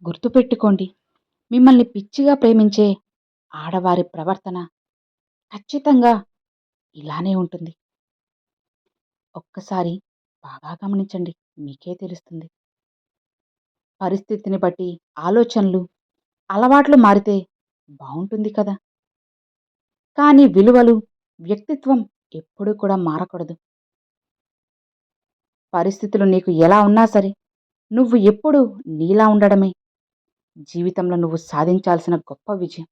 గుర్తుపెట్టుకోండి, మిమ్మల్ని పిచ్చిగా ప్రేమించే ఆడవారి ప్రవర్తన ఖచ్చితంగా ఇలానే ఉంటుంది. ఒక్కసారి బాగా గమనించండి. మీకే తెలుస్తుంది. పరిస్థితిని బట్టి ఆలోచనలు, అలవాట్లు మారితే బావుంటుంది కదా! కానీ విలువలు, వ్యక్తిత్వం ఎప్పుడూ కూడా మారకూడదు. పరిస్థితులు నీకు ఎలా ఉన్నా సరే, నువ్వు ఎప్పుడూ నీలా ఉండడమే జీవితంలో నువ్వు సాధించాల్సిన గొప్ప విజయం.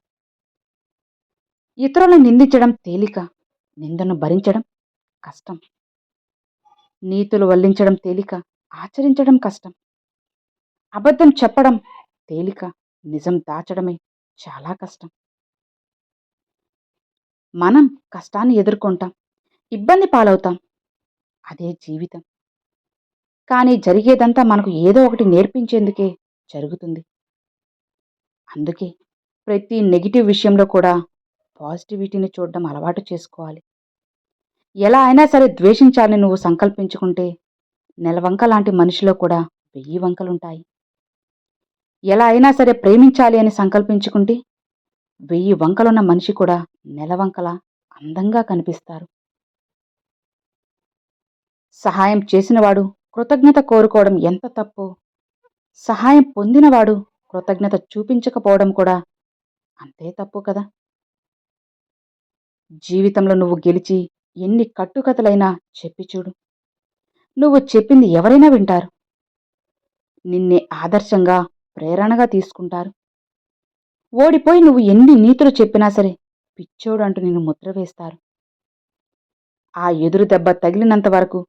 ఇతరులను నిందించడం తేలిక, నిందను భరించడం కష్టం. నీతులు వల్లించడం తేలిక, ఆచరించడం కష్టం. అబద్ధం చెప్పడం తేలిక, నిజం దాచడమే చాలా కష్టం. మనం కష్టాన్ని ఎదుర్కొంటాం, ఇబ్బంది పాలవుతాం. అదే జీవితం. కానీ జరిగేదంతా మనకు ఏదో ఒకటి నేర్పించేందుకే జరుగుతుంది. అందుకే ప్రతి నెగెటివ్ విషయంలో కూడా పాజిటివిటీని చూడడం అలవాటు చేసుకోవాలి. ఎలా అయినా సరే ద్వేషించాలని నువ్వు సంకల్పించుకుంటే నెలవంక లాంటి మనిషిలో కూడా 1000 వంకలుంటాయి. ఎలా అయినా సరే ప్రేమించాలి అని సంకల్పించుకుంటే 1000 వంకలున్న మనిషి కూడా నెలవంకలా అందంగా కనిపిస్తారు. సహాయం చేసినవాడు కృతజ్ఞత కోరుకోవడం ఎంత తప్పో, సహాయం పొందినవాడు కృతజ్ఞత చూపించకపోవడం కూడా అంతే తప్పు కదా! జీవితంలో నువ్వు గెలిచి ఎన్ని కట్టుకథలైనా చెప్పి చూడు. నువ్వు చెప్పింది ఎవరైనా వింటారు. నిన్నే ఆదర్శంగా, ప్రేరణగా తీసుకుంటారు. ఓడిపోయి నువ్వు ఎన్ని నీతులు చెప్పినా సరే పిచ్చోడు అంటూ నిన్ను ముద్ర వేస్తారు. ఆ ఎదురు దెబ్బ తగిలినంత వరకు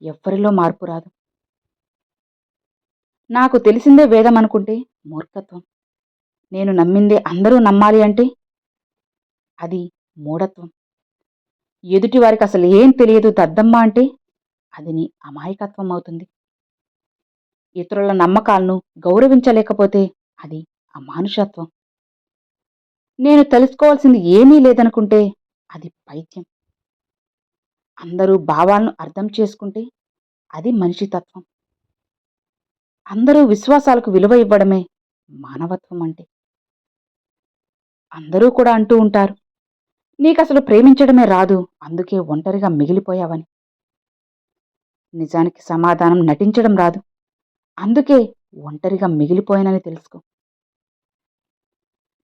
ఎవ్వరిలో మార్పు రాదు. నాకు తెలిసిందే వేదం అనుకుంటే మూర్ఖత్వం. నేను నమ్మిందే అందరూ నమ్మాలి అంటే అది మూఢత్వం. ఎదుటి వారికి అసలు ఏం తెలియదు దద్దమ్మ అంటే అది నీ అమాయకత్వం అవుతుంది. ఇతరుల నమ్మకాలను గౌరవించలేకపోతే అది అమానుషత్వం. నేను తెలుసుకోవాల్సింది ఏమీ లేదనుకుంటే అది పైత్యం. అందరూ భావాలను అర్థం చేసుకుంటే అది మనిషి తత్వం. అందరూ విశ్వాసాలకు విలువ ఇవ్వడమే మానవత్వం అంటే. అందరూ కూడా అంటూ ఉంటారు, నీకసలు ప్రేమించడమే రాదు, అందుకే ఒంటరిగా మిగిలిపోయావని. నిజానికి సమాధానం నటించడం రాదు, అందుకే ఒంటరిగా మిగిలిపోయానని తెలుసుకో.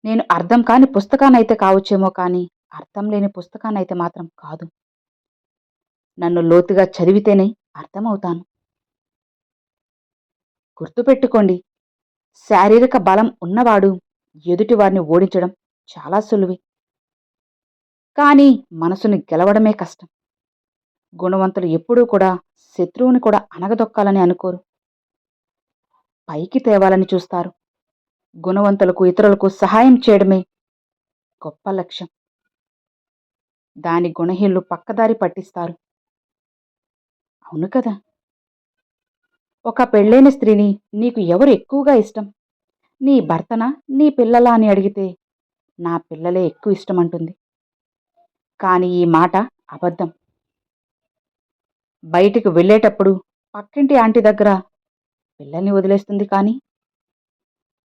నేను అర్థం కాని పుస్తకాన్నైతే కావచ్చేమో కానీ అర్థం లేని పుస్తకాన్నైతే మాత్రం కాదు. నన్ను లోతుగా చదివితేనే అర్థమవుతాను. గుర్తుపెట్టుకోండి, శారీరక బలం ఉన్నవాడు ఎదుటివారిని ఓడించడం చాలా సులువే. కానీ మనసుని గెలవడమే కష్టం. గుణవంతులు ఎప్పుడూ కూడా శత్రువుని కూడా అణగదొక్కాలని అనుకోరు, పైకి తేవాలని చూస్తారు. గుణవంతులకు ఇతరులకు సహాయం చేయడమే గొప్ప లక్ష్యం. దాని గుణహీనులు పక్కదారి పట్టిస్తారు. అవును కదా! ఒక పెళ్ళైన స్త్రీని నీకు ఎవరు ఎక్కువగా ఇష్టం? నీ భర్తనా, నీ పిల్లలా అని అడిగితే నా పిల్లలే ఎక్కువ ఇష్టమంటుంది. కానీ ఈ మాట అబద్ధం. బయటికి వెళ్ళేటప్పుడు పక్కింటి ఆంటీ దగ్గర పిల్లల్ని వదిలేస్తుంది కానీ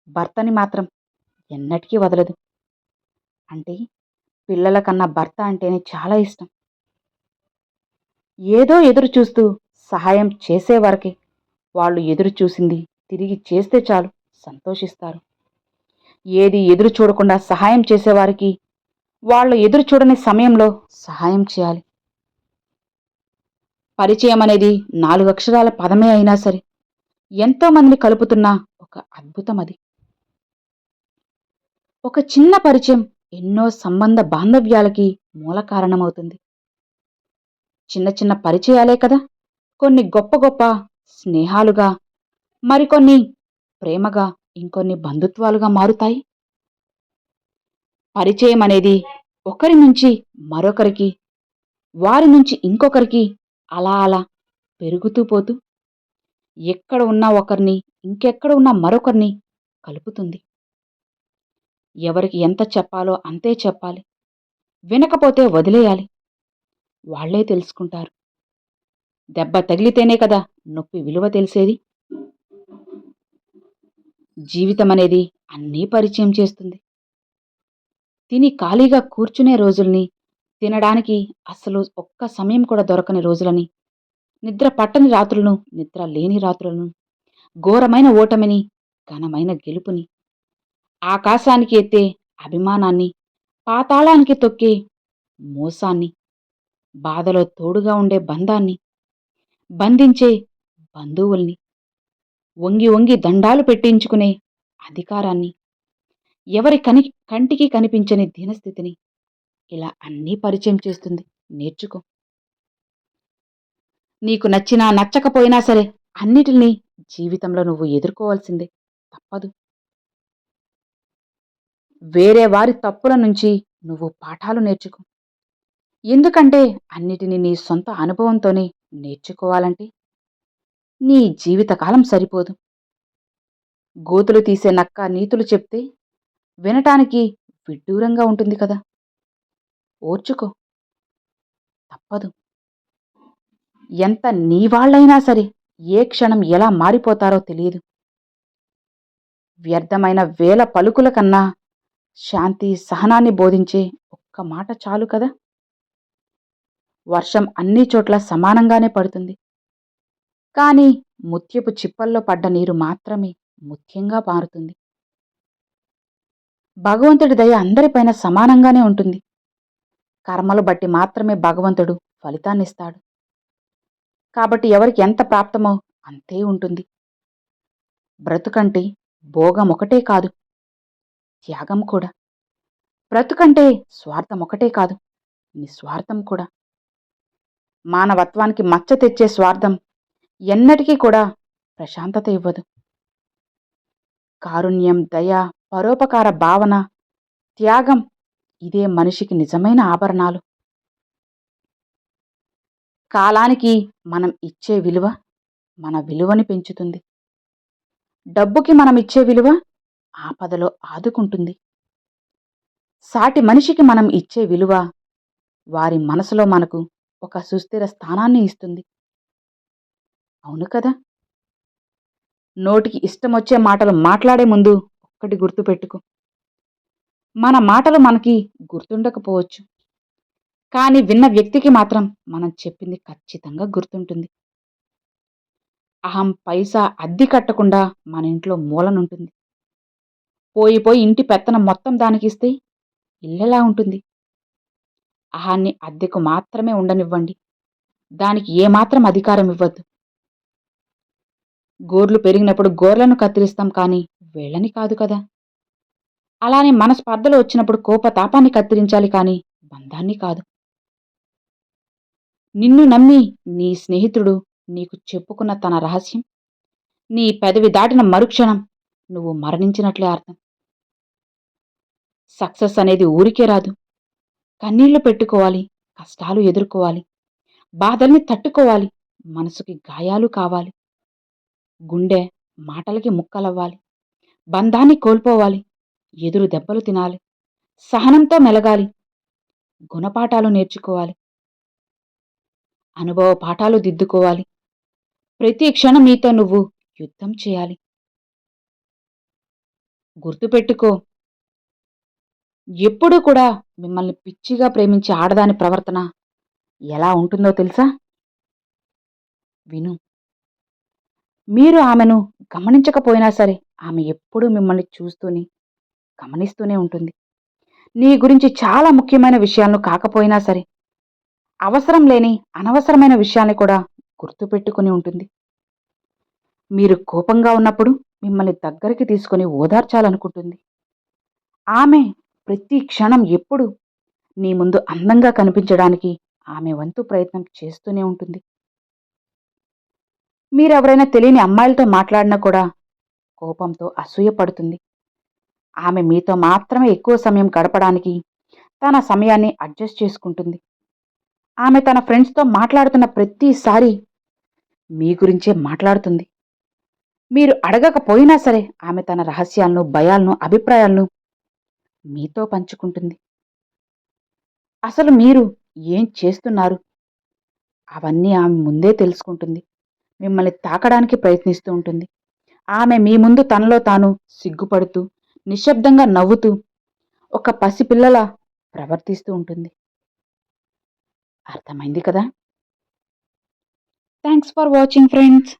భర్తని మాత్రం ఎన్నటికీ వదలదు. అంటే పిల్లల కన్నా భర్త అంటేనే చాలా ఇష్టం. ఏదో ఎదురు చూస్తూ సహాయం చేసేవారికి వాళ్ళు ఎదురు చూసింది తిరిగి చేస్తే చాలు సంతోషిస్తారు. ఏది ఎదురు చూడకుండా సహాయం చేసేవారికి వాళ్ళు ఎదురు చూడని సమయంలో సహాయం చేయాలి. పరిచయం అనేది 4 అక్షరాల పదమే అయినా సరే ఎంతో మందిని కలుపుతున్న ఒక అద్భుతం అది. ఒక చిన్న పరిచయం ఎన్నో సంబంధ బాంధవ్యాలకి మూల కారణమవుతుంది. చిన్న చిన్న పరిచయాలే కదా కొన్ని గొప్ప గొప్ప స్నేహాలుగా, మరికొన్ని ప్రేమగా, ఇంకొన్ని బంధుత్వాలుగా మారుతాయి. పరిచయం అనేది ఒకరి నుంచి మరొకరికి, వారి నుంచి ఇంకొకరికి అలా అలా పెరుగుతూ పోతూ ఎక్కడ ఉన్న ఒకరిని ఇంకెక్కడ ఉన్న మరొకరిని కలుపుతుంది. ఎవరికి ఎంత చెప్పాలో అంతే చెప్పాలి. వినకపోతే వదిలేయాలి. వాళ్లే తెలుసుకుంటారు. దెబ్బ తగిలితేనే కదా నొప్పి విలువ తెలిసేది. జీవితమనేది అన్నీ పరిచయం చేస్తుంది. తిని ఖాళీగా కూర్చునే రోజుల్ని, తినడానికి అస్సలు ఒక్క సమయం కూడా దొరకని రోజులని, నిద్ర పట్టని రాత్రులను, నిద్ర లేని రాత్రులను, ఘోరమైన ఓటమిని, ఘనమైన గెలుపుని, ఆకాశానికి ఎత్తే అభిమానాన్ని, పాతాళానికి తొక్కే మోసాన్ని, బాధలో తోడుగా ఉండే బంధాన్ని, బంధించే బంధువుల్ని, వంగి వంగి దండాలు పెట్టించుకునే అధికారాన్ని, ఎవరి కంటికి కనిపించని దీనస్థితిని, ఇలా అన్నీ పరిచయం చేస్తుంది. నేర్చుకో. నీకు నచ్చినా నచ్చకపోయినా సరే అన్నిటినీ జీవితంలో నువ్వు ఎదుర్కోవాల్సిందే. తప్పదు. వేరే వారి తప్పుల నుంచి నువ్వు పాఠాలు నేర్చుకో. ఎందుకంటే అన్నిటినీ నీ సొంత అనుభవంతోనే నేర్చుకోవాలంటే నీ జీవితకాలం సరిపోదు. గోతులు తీసే నక్క నీతులు చెప్తే వినటానికి విడ్డూరంగా ఉంటుంది కదా. ఓర్చుకో. తప్పదు. ఎంత నీవాళ్లైనా సరే ఏ క్షణం ఎలా మారిపోతారో తెలియదు. వ్యర్థమైన వేల పలుకుల కన్నా శాంతి సహనాన్ని బోధించే ఒక్క మాట చాలు కదా. వర్షం అన్ని చోట్ల సమానంగానే పడుతుంది. కానీ ముత్యపు చిప్పల్లో పడ్డ నీరు మాత్రమే ముత్యంగా మారుతుంది. భగవంతుడి దయ అందరిపైన సమానంగానే ఉంటుంది. కర్మలు బట్టి మాత్రమే భగవంతుడు ఫలితాన్నిస్తాడు. కాబట్టి ఎవరికి ఎంత ప్రాప్తమో అంతే ఉంటుంది. బ్రతుకంటే భోగం ఒకటే కాదు, త్యాగం కూడా. బ్రతుకంటే స్వార్థం ఒకటే కాదు, నిస్వార్థం కూడా. మానవత్వానికి మచ్చ తెచ్చే స్వార్థం ఎన్నటికీ కూడా ప్రశాంతత ఇవ్వదు. కారుణ్యం, దయ, పరోపకార భావన, త్యాగం ఇదే మనిషికి నిజమైన ఆభరణాలు. కాలానికి మనం ఇచ్చే విలువ మన విలువని పెంచుతుంది. డబ్బుకి మనం ఇచ్చే విలువ ఆపదలో ఆదుకుంటుంది. సాటి మనిషికి మనం ఇచ్చే విలువ వారి మనసులో మనకు ఒక సుస్థిర స్థానాన్ని ఇస్తుంది. అవును కదా. నోటికి ఇష్టమొచ్చే మాటలు మాట్లాడే ముందు ఒక్కటి గుర్తుపెట్టుకో. మన మాటలు మనకి గుర్తుండకపోవచ్చు, కానీ విన్న వ్యక్తికి మాత్రం మనం చెప్పింది ఖచ్చితంగా గుర్తుంటుంది. అహం పైసా అద్దె కట్టకుండా మన ఇంట్లో మూలనుంటుంది. పోయి ఇంటి పెత్తనం మొత్తం దానికిస్తే ఇల్లెలా ఉంటుంది. అహాన్ని అద్దెకు మాత్రమే ఉండనివ్వండి, దానికి ఏమాత్రం అధికారం ఇవ్వద్దు. గోర్లు పెరిగినప్పుడు గోర్లను కత్తిరిస్తాం, కానీ వేళ్ళని కాదు కదా. అలానే మన స్పర్ధలు వచ్చినప్పుడు కోపతాపాన్ని కత్తిరించాలి, కానీ బంధాన్ని కాదు. నిన్ను నమ్మి నీ స్నేహితుడు నీకు చెప్పుకున్న తన రహస్యం నీ పెదవి దాటిన మరుక్షణం నువ్వు మరణించినట్లే అర్థం. సక్సెస్ అనేది ఊరికే రాదు. కన్నీళ్లు పెట్టుకోవాలి, కష్టాలు ఎదుర్కోవాలి, బాధల్ని తట్టుకోవాలి, మనసుకి గాయాలు కావాలి, గుండె మాటలకి ముక్కలవ్వాలి, బంధాన్ని కోల్పోవాలి, ఎదురు దెబ్బలు తినాలి, సహనంతో మెలగాలి, గుణపాఠాలు నేర్చుకోవాలి, అనుభవ పాఠాలు దిద్దుకోవాలి. ప్రతి క్షణం నీతో నువ్వు యుద్ధం చేయాలి. గుర్తుపెట్టుకో, ఎప్పుడూ కూడా మిమ్మల్ని పిచ్చిగా ప్రేమించే ఆడదాని ప్రవర్తన ఎలా ఉంటుందో తెలుసా? విను. మీరు ఆమెను గమనించకపోయినా సరే ఆమె ఎప్పుడూ మిమ్మల్ని చూస్తూనే గమనిస్తూనే ఉంటుంది. నీ గురించి చాలా ముఖ్యమైన విషయాలను కాకపోయినా సరే అవసరం లేని అనవసరమైన విషయాన్ని కూడా గుర్తుపెట్టుకుని ఉంటుంది. మీరు కోపంగా ఉన్నప్పుడు మిమ్మల్ని దగ్గరికి తీసుకుని ఓదార్చాలనుకుంటుంది. ఆమె ప్రతి క్షణం ఎప్పుడు నీ ముందు అందంగా కనిపించడానికి ఆమె వంతు ప్రయత్నం చేస్తూనే ఉంటుంది. మీరెవరైనా తెలియని అమ్మాయిలతో మాట్లాడినా కూడా కోపంతో అసూయపడుతుంది. ఆమె మీతో మాత్రమే ఎక్కువ సమయం గడపడానికి తన సమయాన్ని అడ్జస్ట్ చేసుకుంటుంది. ఆమె తన ఫ్రెండ్స్తో మాట్లాడుతున్న ప్రతిసారి మీ గురించే మాట్లాడుతుంది. మీరు అడగకపోయినా సరే ఆమె తన రహస్యాలను, భయాలను, అభిప్రాయాలను మీతో పంచుకుంటుంది. అసలు మీరు ఏం చేస్తున్నారు అవన్నీ ఆమె ముందే తెలుసుకుంటుంది. మిమ్మల్ని తాకడానికి ప్రయత్నిస్తూ ఉంటుంది. ఆమె మీ ముందు తనలో తాను సిగ్గుపడుతూ, నిశ్శబ్దంగా నవ్వుతూ, ఒక పసిపిల్లలా ప్రవర్తిస్తూ ఉంటుంది. అర్థమైంది కదా? Thanks for watching friends.